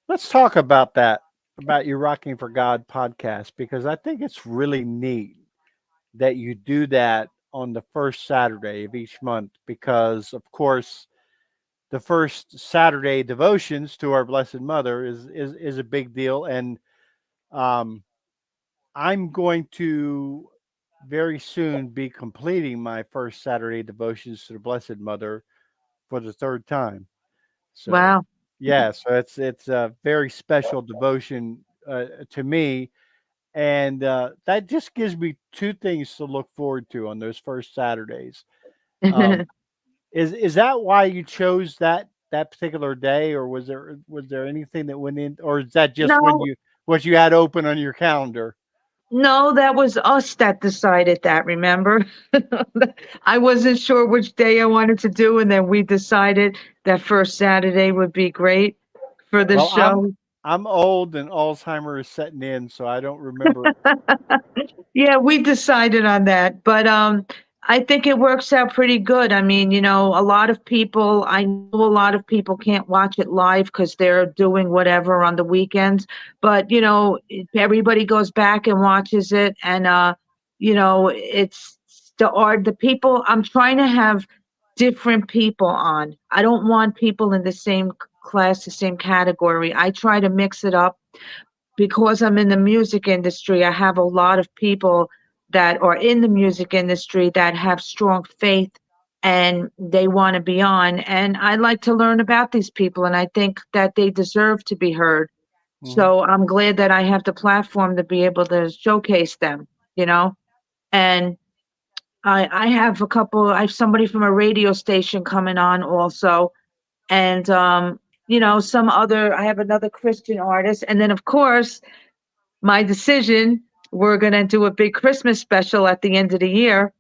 Let's talk about that, about your Rocking for God podcast, because I think it's really neat that you do that on the first Saturday of each month. Because, of course, the first Saturday devotions to our Blessed Mother is a big deal, and um, I'm going to very soon be completing my first Saturday devotions to the Blessed Mother for the third time. So, wow. yeah, so it's a very special devotion to me, and that just gives me two things to look forward to on those first Saturdays. Um, is that why you chose that particular day, or was there anything that went in, or is that just when No, you what you had open on your calendar? No, that was us that decided that, remember? I wasn't sure which day I wanted to do, and then we decided that first Saturday would be great for the Well, show. I'm old and Alzheimer is setting in, so I don't remember. Yeah, we decided on that, but I think it works out pretty good. I mean, a lot of people, I know a lot of people can't watch it live because they're doing whatever on the weekends, but everybody goes back and watches it, and it's the people. I'm trying to have different people on. I don't want people in the same class, the same category. I try to mix it up because I'm in the music industry. I have a lot of people that are in the music industry that have strong faith and they want to be on. And I like to learn about these people, and I think that they deserve to be heard. Mhm. So I'm glad that I have the platform to be able to showcase them, you know? And I have I have somebody from a radio station coming on also. And, I have another Christian artist. And then, of course, my decision, we're going to do a big Christmas special at the end of the year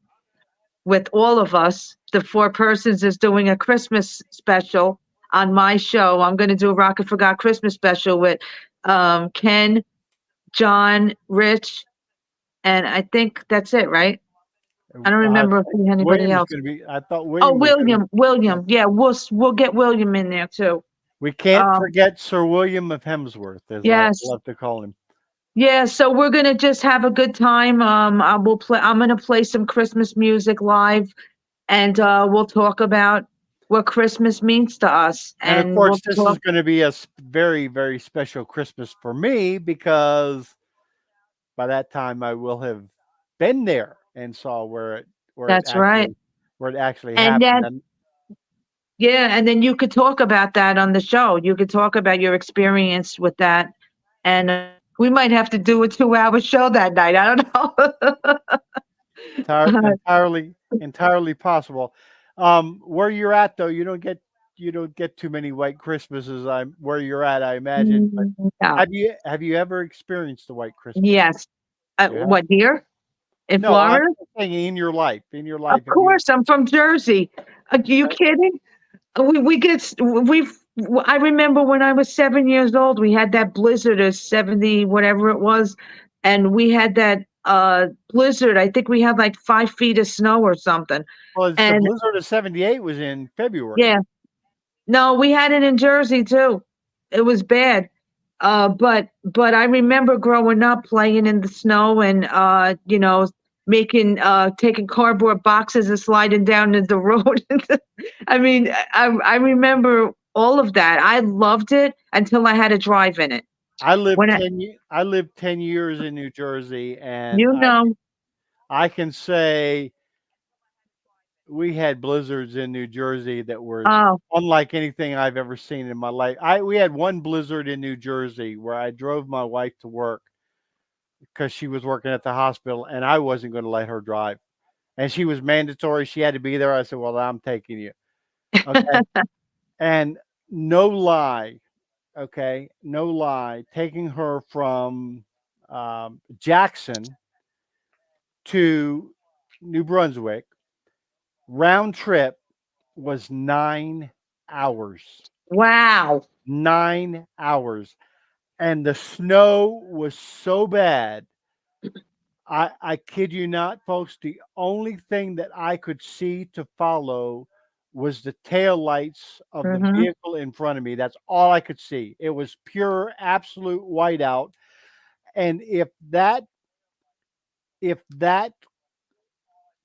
with all of us. The four persons is doing a Christmas special on my show. I'm going to do a Rocket for God Christmas special with Ken, John, Rich, and I think that's it, right? I don't Uh, remember if there's anybody William is else. going to be. I thought Oh, William was going to be. William, Yeah. William. Yeah, we'll get William in there too. We can't Um, forget Sir William of Hemsworth, as I yes, love to call him. yeah, so we're gonna just have a good time. I'm gonna play some Christmas music live, and we'll talk about what Christmas means to us, And of and we'll course, this is talk. going to be a very, very special Christmas for me because by that time I will have been there and saw where it That's right. actually And happened. then And yeah, and then you could talk about that on the show. You could talk about your experience with that, and we might have to do a 2-hour show that night. I don't know. entirely possible. Where you're at though, you don't get too many white Christmases. I'm where you're at, I imagine. But No. have you ever experienced the white Christmas? Yes. You have? What here in No, I'm Florida? saying in your Of life, have you? course, I'm from Jersey. Are you Okay. kidding? We get we've I remember when I was 7 years old, we had that blizzard of 70 whatever it was, and we had that blizzard. I think we had like 5 feet of snow or something. Well, it's the And blizzard of '78 was in yeah, February. no, we had it in Jersey too. It was bad. But I remember growing up playing in the snow and making taking cardboard boxes and sliding down the road. I mean, I remember all of that. I loved it until I had to drive in it. When I lived 10 years in New Jersey, and you know, I can say we had blizzards in New Jersey that were oh, unlike anything I've ever seen in my life. We had one blizzard in New Jersey where I drove my wife to work because she was working at the hospital, and I wasn't going to let her drive. And she was mandatory; she had to be there. I said, "Well, I'm taking you." Okay, and no lie, okay, no lie, taking her from Jackson to New Brunswick round trip was 9 hours. wow, 9 hours. And the snow was so bad. I kid you not, folks. The only thing that I could see to follow was the tail lights of the hmm vehicle in front of me. That's all I could see. It was pure, absolute whiteout. And if that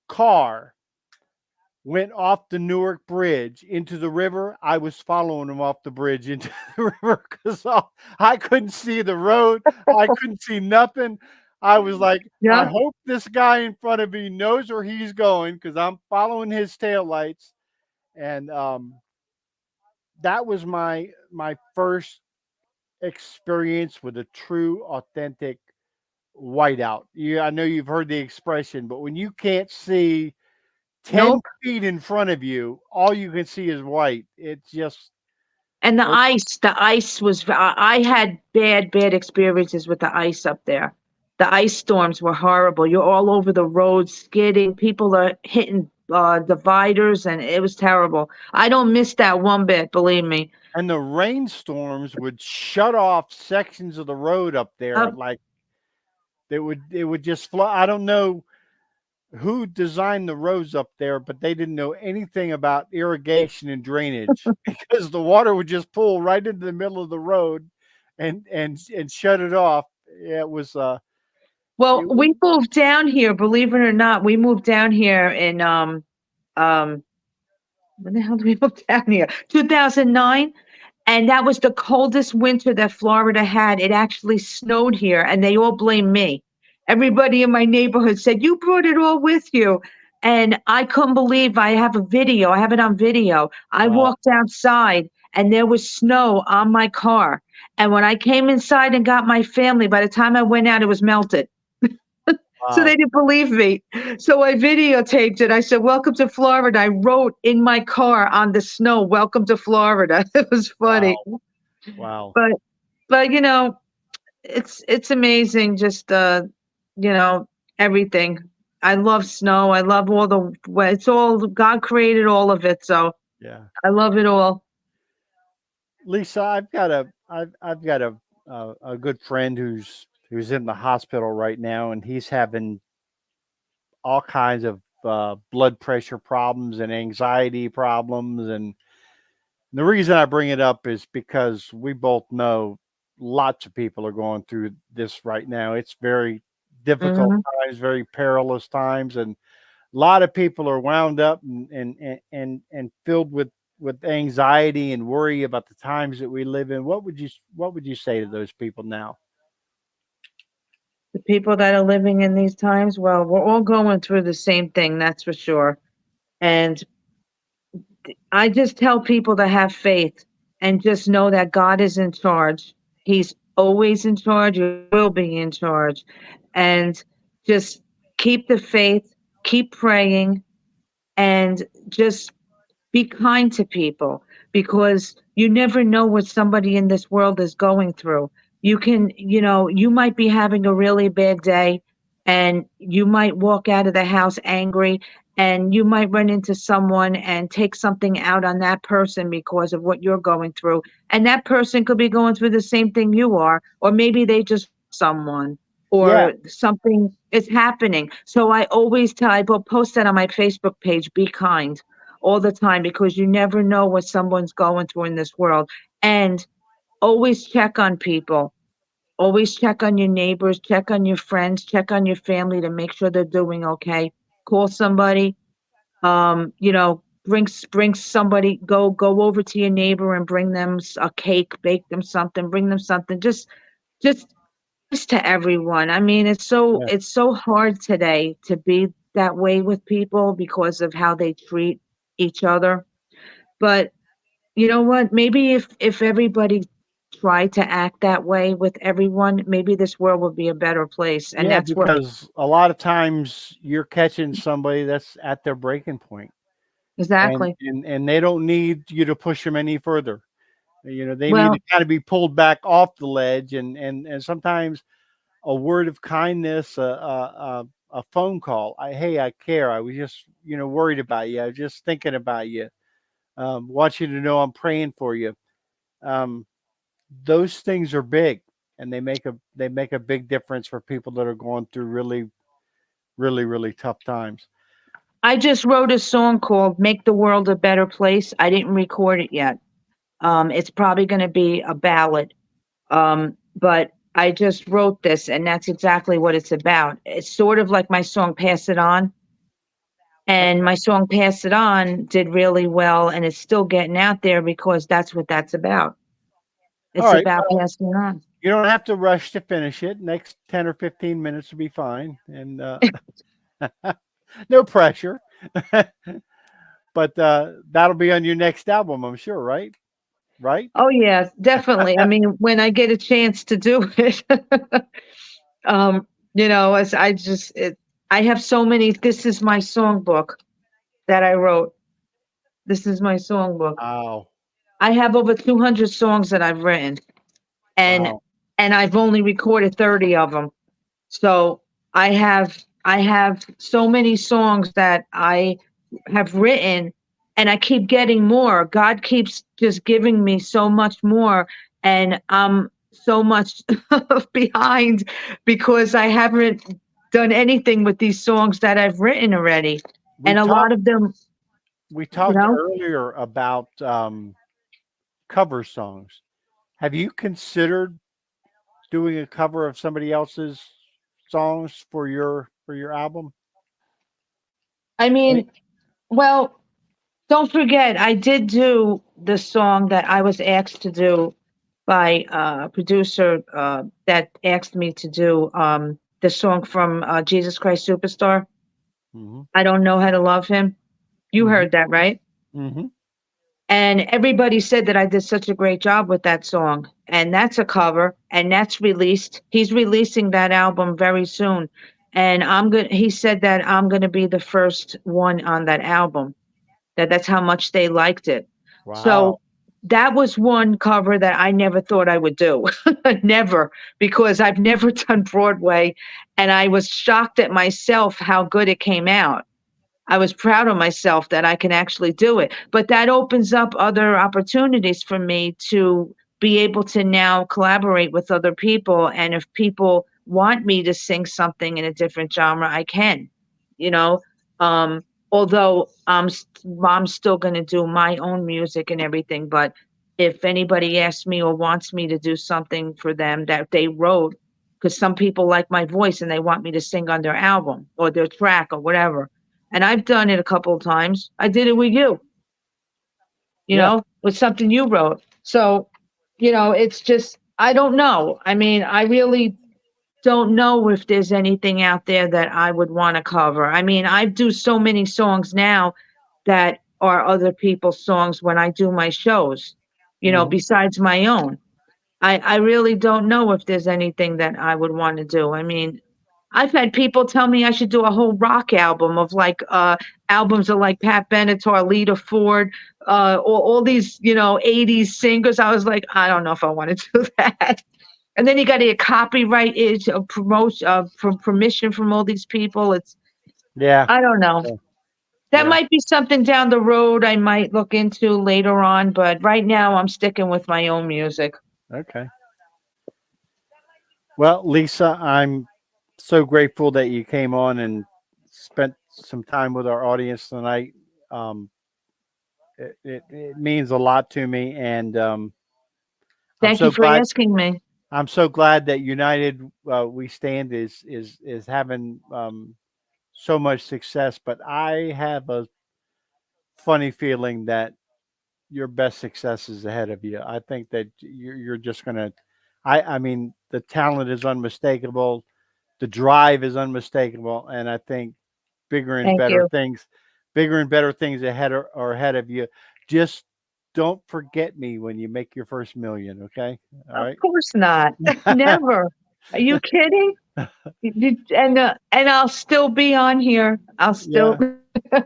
car went off the Newark Bridge into the river, I was following him off the bridge into the river because I couldn't see the road. I couldn't see nothing. I was like, I yeah. hope this guy in front of me knows where he's going because I'm following his taillights. And that was my first experience with a true, authentic whiteout. I know you've heard the expression, but when you can't see 10 Nope. feet in front of you, all you can see is white. It's just And it the ice was. I had bad experiences with the ice up there. The ice storms were horrible. You're all over the roads skidding. People are hitting dividers, and it was terrible. I don't miss that one bit, believe me. And the rainstorms would shut off sections of the road up there. Uh, Like it would just flow. I don't know who designed the roads up there, but they didn't know anything about irrigation and drainage because the water would just pull right into the middle of the road and shut it off. Yeah, it was well, it was we moved down here, believe it or not. We moved down here in um when the hell did we move down here? 2009. And that was the coldest winter that Florida had. It actually snowed here, and they all blame me. Everybody in my neighborhood said, "You brought it all with you." And I couldn't believe I have a video. I have it on video. I wow, walked outside, and there was snow on my car. And when I came inside and got my family, by the time I went out, it was melted. So they wow, didn't believe me. So I videotaped it. I said, "Welcome to Florida." I wrote in my car on the snow, "Welcome to Florida." It was funny. wow, wow. But it's amazing just everything. I love snow. I love all the it's all God created all of it, so Yeah, I love it all. Lisa, I've got a good friend who's in the hospital right now, and he's having all kinds of blood pressure problems and anxiety problems. And the reason I bring it up is because we both know lots of people are going through this right now. It's very difficult Mhm. times, very perilous times, and a lot of people are wound up and filled with anxiety and worry about the times that we live in. What would you say to those people now? The people that are living in these times, well, we're all going through the same thing, that's for sure. And I just tell people to have faith and just know that God is in charge. He's always in charge, he will be in charge. And just keep the faith, keep praying, and just be kind to people because you never know what somebody in this world is going through. You might be having a really bad day and you might walk out of the house angry and you might run into someone and take something out on that person because of what you're going through. And that person could be going through the same thing you are, or maybe they just someone Yeah, or something is happening. So I will post that on my Facebook page, be kind all the time because you never know what someone's going through in this world. And always check on people. Always check on your neighbors, check on your friends, check on your family to make sure they're doing okay. Call somebody. Bring somebody. Go over to your neighbor and bring them a cake, bake them something, bring them something. Just to everyone. I mean, yeah, it's so hard today to be that way with people because of how they treat each other. But you know what? Maybe if everybody tried to act that way with everyone, maybe this world would be a better place. And yeah. that's what Because a lot of times you're catching somebody that's at their breaking point, exactly. and they don't need you to push them any further. You know, they need to Well, kind of be pulled back off the ledge, and sometimes a word of kindness, a phone call. Hey, I care. I was just worried about you. I was just thinking about you. Want you to know I'm praying for you. Um, those things are big, and they make a big difference for people that are going through really, really, really tough times. I just wrote a song called "Make the World a Better Place." I didn't record it yet. It's probably going to be a ballad. But I just wrote this, and that's exactly what it's about. It's sort of like my song "Pass It On." And my song "Pass It On" did really well, and it's still getting out there because that's what that's about. All It's right. about passing it on. You don't have to rush to finish it. Next 10 or 15 minutes will be fine. And no pressure. But that'll be on your next album, I'm sure, right? Right? Oh, yes, definitely. I mean, when I get a chance to do it, um, as I have so many. This is my songbook that I wrote. This is my songbook. Wow. I have over 200 songs that I've written, and Wow. and I've only recorded 30 of them. So I have so many songs that I have written, and I keep getting more. God keeps just giving me so much more, and I'm so much behind because I haven't done anything with these songs that I've written already. We And a lot talked of them, we you talked know, earlier about cover songs. Have you considered doing a cover of somebody else's songs for your album? I Any- mean, well, don't forget, I did do the song that I was asked to do by a producer that asked me to do the song from Jesus Christ Superstar. Mhm. I don't know how to love him. You Mhm. heard that, right? Mhm. And everybody said that I did such a great job with that song. And that's a cover and that's released. He's releasing that album very soon. And he said that I'm gonna be the first one on that album. That's how much they liked it. Wow. So that was one cover that I never thought I would do. Never, because I've never done Broadway and I was shocked at myself how good it came out. I was proud of myself that I can actually do it. But that opens up other opportunities for me to be able to now collaborate with other people. And if people want me to sing something in a different genre, I can, you know. Although I'm still going to do my own music and everything. But if anybody asks me or wants me to do something for them that they wrote, because some people like my voice and they want me to sing on their album or their track or whatever, and I've done it a couple of times. I did it with you, Yeah. with something you wrote. So, it's just, I don't know. I mean, I really don't know if there's anything out there that I would want to cover. I mean, I do so many songs now that are other people's songs when I do my shows, Mhm. besides my own. I really don't know if there's anything that I would want to do. I mean, I've had people tell me I should do a whole rock album of like albums of like Pat Benatar, Lita Ford, all these 80s singers. I was like, I don't know if I want to do that. And then you got to get copyright promotion from permission from all these people. Yeah. I don't know. Yeah. That Yeah. might be something down the road I might look into later on, but right now I'm sticking with my own music. Okay. Well, Lisa, I'm so grateful that you came on and spent some time with our audience tonight. Um, it means a lot to me, and I'm Thank you so for glad. asking me. I'm so glad that United We Stand is having so much success. But I have a funny feeling that your best success is ahead of you. I think that you're just gonna. I mean, the talent is unmistakable. The drive is unmistakable, and I think bigger and Thank better you. things, bigger and better things are ahead of you. Just don't forget me when you make your first million. Okay, all Of right. course not. Never. Are you kidding? And I'll still be on here. I'll still. Yeah.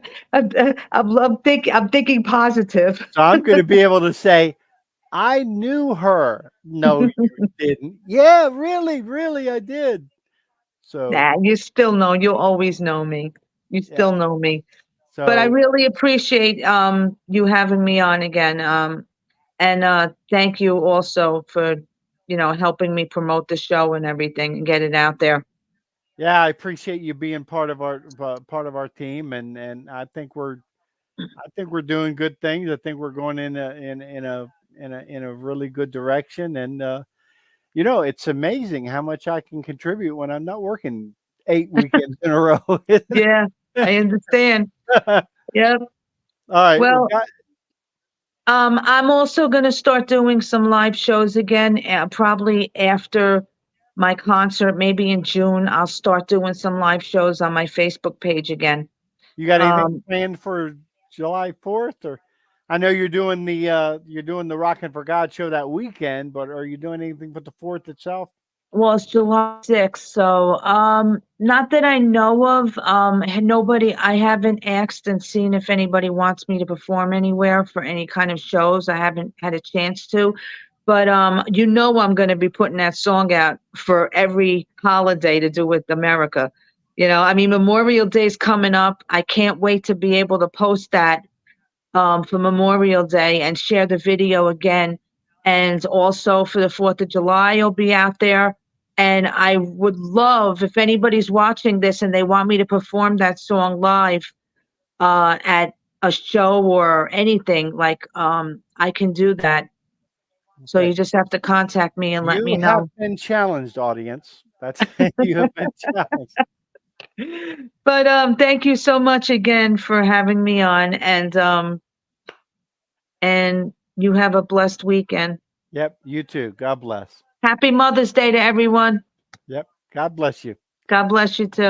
I'm thinking positive. So I'm going to be able to say I knew her. No, you didn't. Yeah, really, really, I did. So Nah, you still know. You'll always know me. You still yeah. know me. But I So really appreciate you having me on again. And thank you also for helping me promote the show and everything and get it out there. yeah, I appreciate you being part of our team, and I think we're doing good things. I think we're going in a really good direction, and it's amazing how much I can contribute when I'm not working 8 weekends in a row. Yeah, I understand. All Yep. right, well, Well, I'm also going to start doing some live shows again, probably after my concert, maybe in June. I'll start doing some live shows on my Facebook page again. you got anything Um, planned for July 4th? Or I know you're doing the Rockin' for God show that weekend, but are you doing anything for the 4th itself? well, it's July 6th, so not that I know of. Nobody, I haven't asked and seen if anybody wants me to perform anywhere for any kind of shows. I haven't had a chance to. But I'm going to be putting that song out for every holiday to do with America. I mean, Memorial Day's coming up. I can't wait to be able to post that for Memorial Day and share the video again. And also for the 4th of July, it'll be out there. And I would love, if anybody's watching this and they want me to perform that song live at a show or anything, like I can do that. So Okay. you just have to contact me and let me You have know. been challenged, audience. That's you have been challenged. But thank you so much again for having me on, and you have a blessed weekend. Yep, you too. God bless. Happy Mother's Day to everyone. Yep. God bless you. God bless you too.